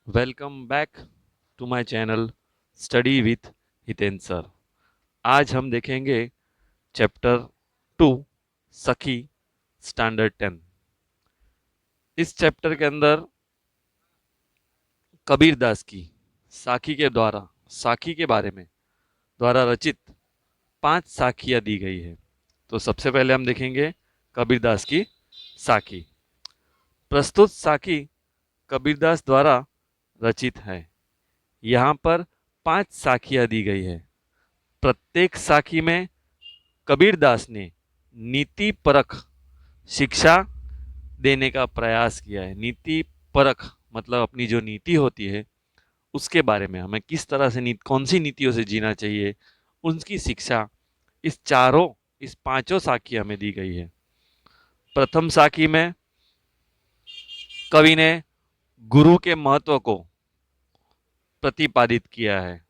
Welcome back to my channel study with Hiten sir. आज हम देखेंगे चैप्टर 2 सखी स्टैंडर्ड 10। इस चैप्टर के अंदर कबीर दास की साखी के बारे में द्वारा रचित 5 साखियाँ दी गई है। तो सबसे पहले हम देखेंगे कबीर दास की साखी। प्रस्तुत साखी कबीरदास द्वारा रचित है। यहाँ पर 5 साखियाँ दी गई है। प्रत्येक साखी में कबीरदास ने नीति परख शिक्षा देने का प्रयास किया है। नीति परख मतलब अपनी जो नीति होती है उसके बारे में, हमें किस तरह से कौन सी नीतियों से जीना चाहिए, उनकी शिक्षा इस पांचों साखियों में दी गई है। प्रथम साखी में कवि ने गुरु के महत्व को प्रतिपादित किया है।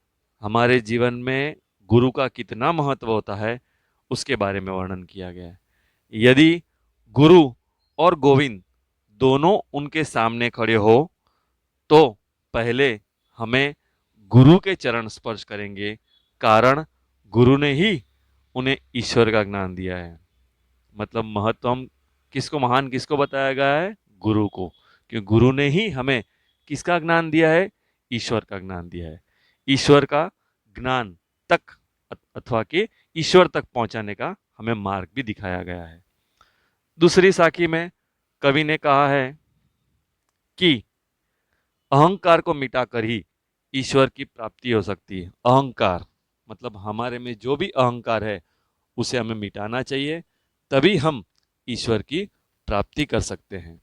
हमारे जीवन में गुरु का कितना महत्व होता है उसके बारे में वर्णन किया गया है। यदि गुरु और गोविंद दोनों उनके सामने खड़े हो तो पहले हमें गुरु के चरण स्पर्श करेंगे, कारण गुरु ने ही उन्हें ईश्वर का ज्ञान दिया है। मतलब महत्व हम किसको बताया गया है? गुरु को। क्योंकि गुरु ने ही हमें किसका ज्ञान दिया है? ईश्वर का ज्ञान दिया है। ईश्वर का ज्ञान तक अथवा कि ईश्वर तक पहुंचाने का हमें मार्ग भी दिखाया गया है। दूसरी साखी में कवि ने कहा है कि अहंकार को मिटाकर ही ईश्वर की प्राप्ति हो सकती है। अहंकार मतलब हमारे में जो भी अहंकार है उसे हमें मिटाना चाहिए, तभी हम ईश्वर की प्राप्ति कर सकते हैं।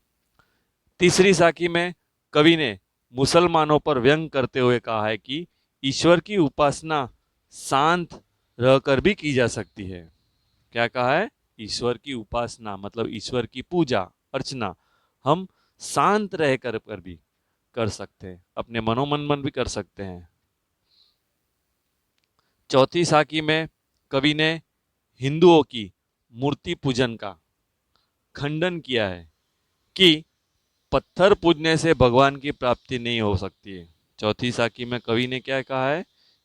तीसरी साखी में कवि ने मुसलमानों पर व्यंग करते हुए कहा है कि ईश्वर की उपासना शांत रहकर भी की जा सकती है। क्या कहा है? ईश्वर की उपासना मतलब ईश्वर की पूजा अर्चना हम शांत रहकर भी कर सकते हैं, अपने मनोमन भी कर सकते हैं। चौथी साखी में कवि ने हिंदुओं की मूर्ति पूजन का खंडन किया है कि पत्थर पूजने से भगवान की प्राप्ति नहीं हो सकती है। चौथी साखी में कवि ने क्या कहा है?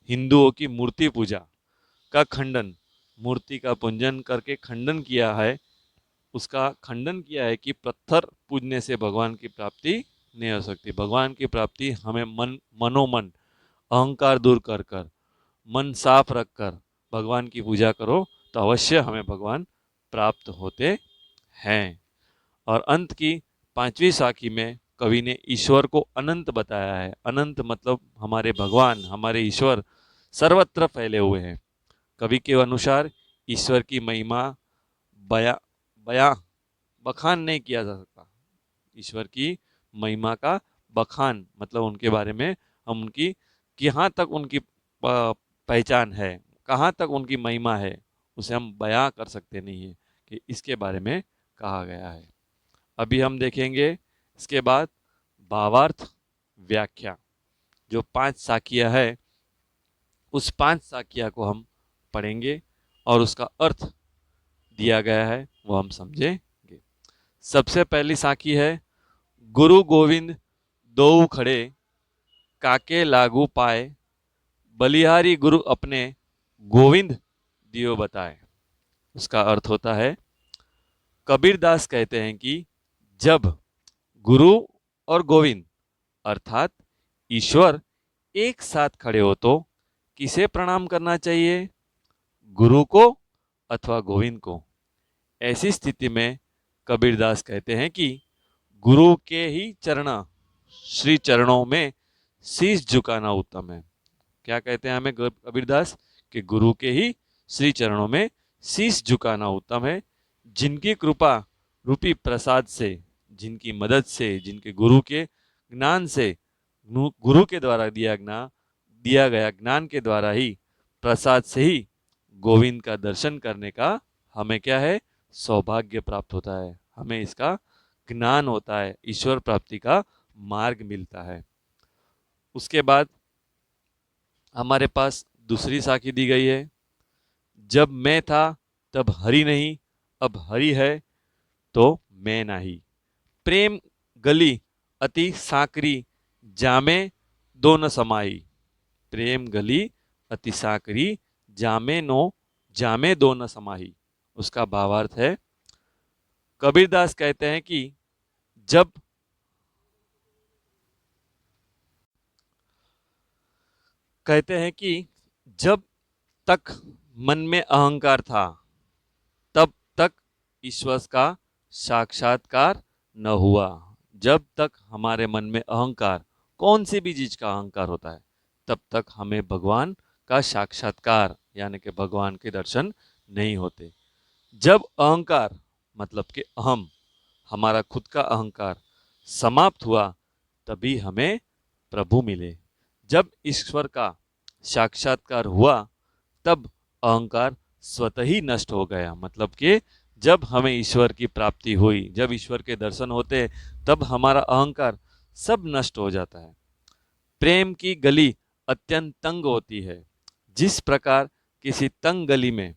हिंदुओं की मूर्ति पूजा का खंडन, मूर्ति का पूजन करके खंडन किया है। उसका खंडन किया है कि पत्थर पूजने से भगवान की प्राप्ति नहीं हो सकती। भगवान की प्राप्ति हमें मनोमन अहंकार दूर कर कर मन साफ रखकर भगवान की पूजा करो तो अवश्य हमें भगवान प्राप्त होते हैं। और अंत की पांचवी साखी में कवि ने ईश्वर को अनंत बताया है। अनंत मतलब हमारे भगवान, हमारे ईश्वर सर्वत्र फैले हुए हैं। कवि के अनुसार ईश्वर की महिमा बया बया बखान नहीं किया जा सकता। ईश्वर की महिमा का बखान मतलब उनके बारे में हम उनकी कहाँ तक उनकी पहचान है, कहाँ तक उनकी महिमा है, उसे हम बयां कर सकते नहीं है कि इसके बारे में कहा गया है। अभी हम देखेंगे इसके बाद भावार्थ व्याख्या। जो 5 साखियाँ है उस 5 साखियाँ को हम पढ़ेंगे और उसका अर्थ दिया गया है वो हम समझेंगे। सबसे पहली साखी है गुरु गोविंद दो खड़े काके लागू पाए, बलिहारी गुरु अपने गोविंद दियो बताए। उसका अर्थ होता है कबीरदास कहते हैं कि जब गुरु और गोविंद अर्थात ईश्वर एक साथ खड़े हो तो किसे प्रणाम करना चाहिए? गुरु को अथवा गोविंद को। ऐसी स्थिति में कबीरदास कहते हैं कि गुरु के ही श्री चरणों में शीश झुकाना उत्तम है। क्या कहते हैं हमें कबीरदास? कि गुरु के ही श्री चरणों में शीश झुकाना उत्तम है। जिनकी कृपा रूपी प्रसाद से, जिनकी मदद से, जिनके गुरु के ज्ञान से, गुरु के द्वारा दिया गया ज्ञान के द्वारा ही, प्रसाद से ही गोविंद का दर्शन करने का हमें क्या है? सौभाग्य प्राप्त होता है। हमें इसका ज्ञान होता है, ईश्वर प्राप्ति का मार्ग मिलता है। उसके बाद हमारे पास दूसरी साखी दी गई है। जब मैं था तब हरि नहीं, अब हरि है तो मैं नाही। प्रेम गली अति साकरी, जामे दो न समाई, प्रेम गली अति साकरी, जामे दो न समाही। उसका भावार्थ है, कबीरदास कहते हैं कि जब कहते हैं कि जब तक मन में अहंकार था तब तक ईश्वर का साक्षात्कार न हुआ। जब तक हमारे मन में अहंकार, कौन सी भी चीज का अहंकार होता है, तब तक हमें भगवान का साक्षात्कार यानी कि भगवान के दर्शन नहीं होते। जब अहंकार मतलब कि अहम, हमारा खुद का अहंकार समाप्त हुआ, तभी हमें प्रभु मिले। जब ईश्वर का साक्षात्कार हुआ, तब अहंकार स्वतः ही नष्ट हो गया। मतलब कि जब हमें ईश्वर की प्राप्ति हुई, जब ईश्वर के दर्शन होते, तब हमारा अहंकार सब नष्ट हो जाता है। प्रेम की गली अत्यंत तंग होती है। जिस प्रकार किसी तंग गली में,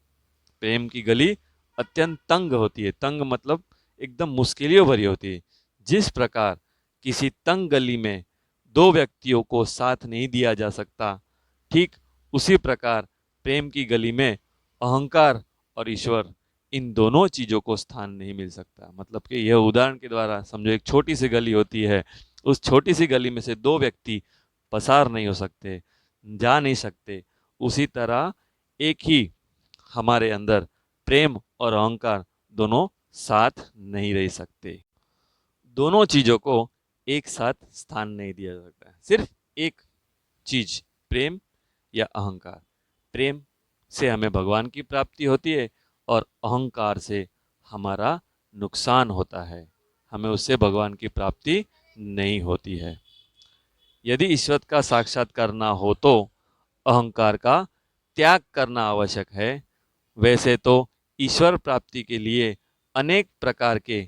प्रेम की गली अत्यंत तंग होती है, तंग मतलब एकदम मुश्किलों भरी होती है। जिस प्रकार किसी तंग गली में दो व्यक्तियों को साथ नहीं दिया जा सकता, ठीक उसी प्रकार प्रेम की गली में अहंकार और ईश्वर, इन दोनों चीजों को स्थान नहीं मिल सकता। मतलब कि यह उदाहरण के द्वारा समझो, एक छोटी सी गली होती है, उस छोटी सी गली में से दो व्यक्ति पसार नहीं हो सकते, जा नहीं सकते। उसी तरह एक ही हमारे अंदर प्रेम और अहंकार दोनों साथ नहीं रह सकते। दोनों चीजों को एक साथ स्थान नहीं दिया जा सकता है। सिर्फ एक चीज, प्रेम या अहंकार। प्रेम से हमें भगवान की प्राप्ति होती है और अहंकार से हमारा नुकसान होता है, हमें उससे भगवान की प्राप्ति नहीं होती है। यदि ईश्वर का साक्षात्कार ना हो तो अहंकार का त्याग करना आवश्यक है। वैसे तो ईश्वर प्राप्ति के लिए अनेक प्रकार के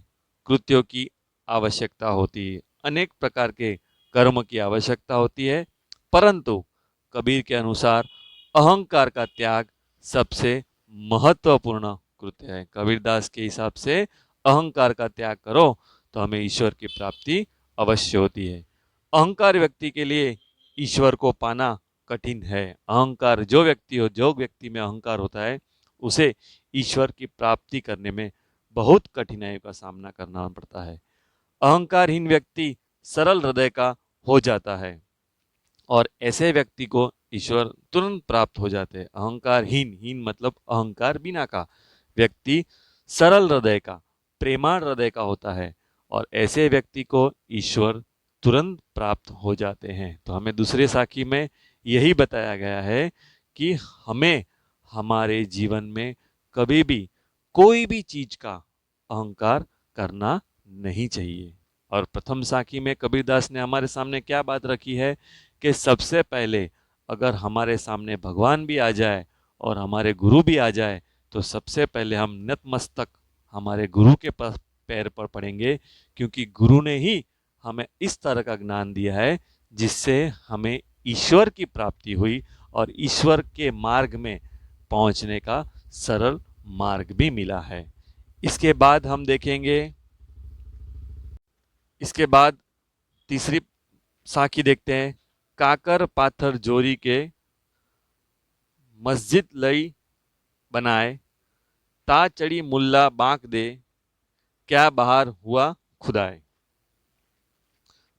कृत्यों की आवश्यकता होती है, अनेक प्रकार के कर्म की आवश्यकता होती है, परंतु कबीर के अनुसार अहंकार का त्याग सबसे महत्वपूर्ण कृत्य है। कबीरदास के हिसाब से अहंकार का त्याग करो तो हमें ईश्वर की प्राप्ति अवश्य होती है। अहंकार व्यक्ति के लिए ईश्वर को पाना कठिन है। अहंकार जो व्यक्ति में अहंकार होता है, उसे ईश्वर की प्राप्ति करने में बहुत कठिनाइयों का सामना करना पड़ता है। अहंकारहीन व्यक्ति सरल हृदय का हो जाता है और ऐसे व्यक्ति को ईश्वर तुरंत प्राप्त हो जाते हैं। अहंकारहीन, हीन मतलब अहंकार बिना का व्यक्ति सरल हृदय का, प्रेमाळ हृदय का होता है और ऐसे व्यक्ति को ईश्वर तुरंत प्राप्त हो जाते हैं। तो हमें दूसरे साखी में यही बताया गया है कि हमें हमारे जीवन में कभी भी कोई भी चीज का अहंकार करना नहीं चाहिए। और प्रथम साखी में कबीरदास ने हमारे सामने क्या बात रखी है कि सबसे पहले अगर हमारे सामने भगवान भी आ जाए और हमारे गुरु भी आ जाए, तो सबसे पहले हम नतमस्तक हमारे गुरु के पास पैर पर पड़ेंगे, क्योंकि गुरु ने ही हमें इस तरह का ज्ञान दिया है जिससे हमें ईश्वर की प्राप्ति हुई और ईश्वर के मार्ग में पहुंचने का सरल मार्ग भी मिला है। इसके बाद हम देखेंगे, इसके बाद तीसरी साखी देखते हैं। काकर पाथर जोरी के मस्जिद लई बनाए, ता चढ़ी मुल्ला बांक दे, क्या बाहर हुआ खुदाए।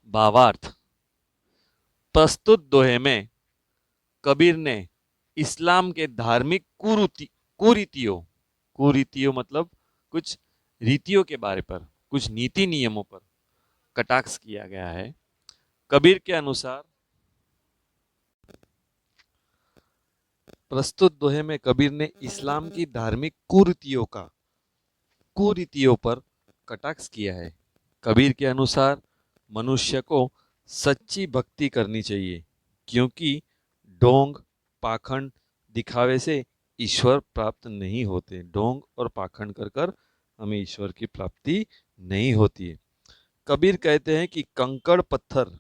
भावार्थ, प्रस्तुत दोहे में कबीर ने इस्लाम के धार्मिक कुरीतियों, कुरीतियों मतलब कुछ रीतियों के बारे पर, कुछ नीति नियमों पर कटाक्ष किया गया है। कबीर के अनुसार प्रस्तुत दोहे में कबीर ने इस्लाम की धार्मिक कुरीतियों पर कटाक्ष किया है। कबीर के अनुसार मनुष्य को सच्ची भक्ति करनी चाहिए, क्योंकि ढोंग पाखंड दिखावे से ईश्वर प्राप्त नहीं होते। ढोंग और पाखंड कर कर हमें ईश्वर की प्राप्ति नहीं होती है। कबीर कहते हैं कि कंकड़ पत्थर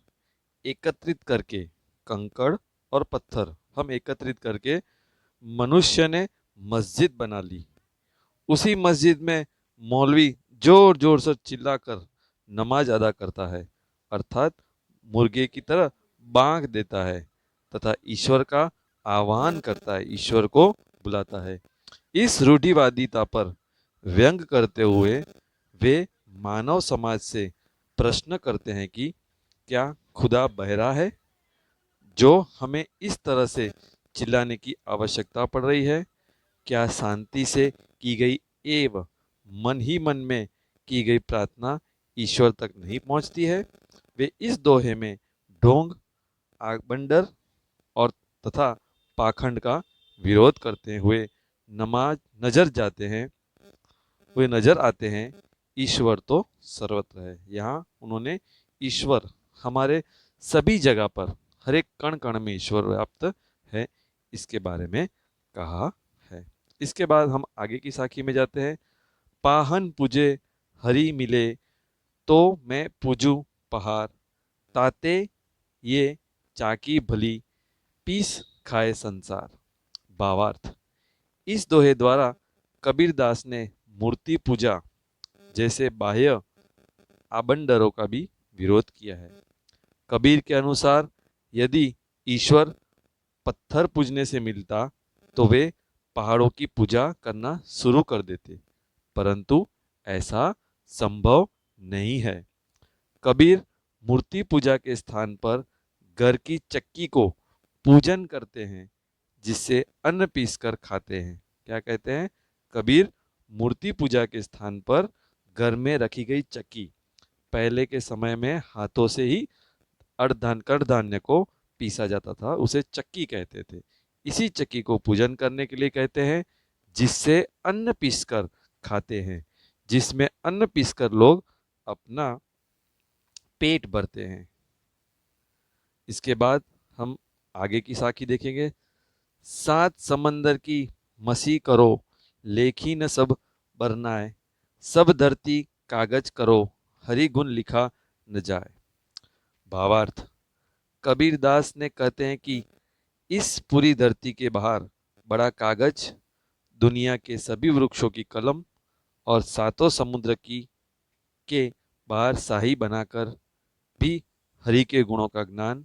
एकत्रित करके, कंकड़ और पत्थर हम एकत्रित करके मनुष्य ने मस्जिद बना ली। उसी मस्जिद में मौलवी जोर जोर से चिल्लाकर नमाज अदा करता है, अर्थात मुर्गे की तरह बांग देता है तथा ईश्वर का आह्वान करता है, ईश्वर को बुलाता है। इस रूढ़िवादिता पर व्यंग करते हुए वे मानव समाज से प्रश्न करते हैं कि क्या खुदा बहरा है, जो हमें इस तरह से चिल्लाने की आवश्यकता पड़ रही है? क्या शांति से की गई एवं मन ही मन में की गई प्रार्थना ईश्वर तक नहीं पहुंचती है? वे इस दोहे में ढोंग, आगबंडर और तथा पाखंड का विरोध करते हुए नमाज नजर जाते हैं, वे नजर आते हैं। ईश्वर तो सर्वत्र है। यहाँ उन्होंने ईश्वर हमारे सभी जगह पर, हर एक कण कण में ईश्वर व्याप्त है, इसके बारे में कहा है। इसके बाद हम आगे की साखी में जाते हैं। पाहन पूजे हरि मिले, तो मैं पूजू पहाड़, ताते ये चाकी भली, पीस खाए संसार। भावार्थ, इस दोहे द्वारा कबीरदास ने मूर्ति पूजा जैसे बाह्य आबंडरों का भी विरोध किया है। कबीर के अनुसार यदि ईश्वर पत्थर पूजने से मिलता तो वे पहाड़ों की पूजा करना शुरू कर देते, परंतु ऐसा संभव नहीं है। कबीर मूर्ति पूजा के स्थान पर घर की चक्की को पूजन करते हैं, जिससे अन्न पीसकर खाते हैं। क्या कहते हैं? कबीर मूर्ति पूजा के स्थान पर घर में रखी गई चक्की, पहले के समय में हाथों से ही कड़धान्य को पीसा जाता था, उसे चक्की कहते थे। इसी चक्की को पूजन करने के लिए कहते हैं, जिससे अन्न पीसकर खाते हैं, जिसमें अन्न पीसकर लोग अपना पेट भरते हैं। इसके बाद हम आगे की साखी देखेंगे। सात समंदर की मसी करो, लेखी न सब बरनाए, सब धरती कागज करो, हरि गुण लिखा न जाए। भावार्थ, कबीरदास ने कहते हैं कि इस पूरी धरती के बाहर बड़ा कागज, दुनिया के सभी वृक्षों की कलम और सातों समुद्र की के बाहर शाही बनाकर भी हरि के गुणों का ज्ञान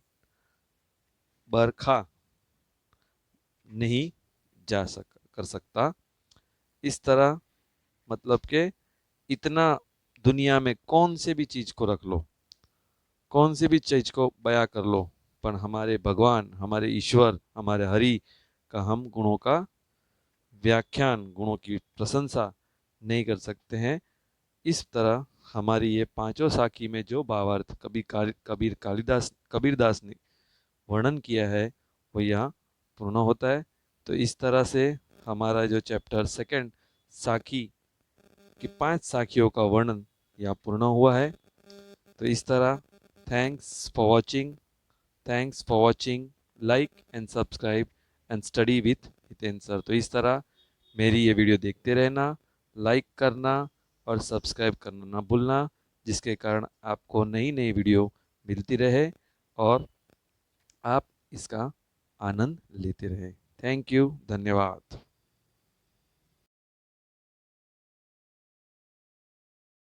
बरखा नहीं कर सकता। इस तरह मतलब के इतना दुनिया में कौन से भी चीज को रख लो, कौन सी भी चीज को बयां कर लो, पर हमारे भगवान, हमारे ईश्वर, हमारे हरि का हम गुणों का व्याख्यान, गुणों की प्रशंसा नहीं कर सकते हैं। इस तरह हमारी ये पांचों साखी में जो भावार्थ कबीरदास ने वर्णन किया है वो यहाँ पूर्ण होता है। तो इस तरह से हमारा जो चैप्टर सेकंड साखी की 5 साखियों का वर्णन यहाँ पूर्ण हुआ है। तो इस तरह thanks for watching, like and subscribe and study with Hiten sir. तो इस तरह मेरी ये वीडियो देखते रहना, लाइक करना और सब्सक्राइब करना ना भूलना, जिसके कारण आपको नई नई वीडियो मिलती रहे और आप इसका आनंद लेते रहे। थैंक यू, धन्यवाद।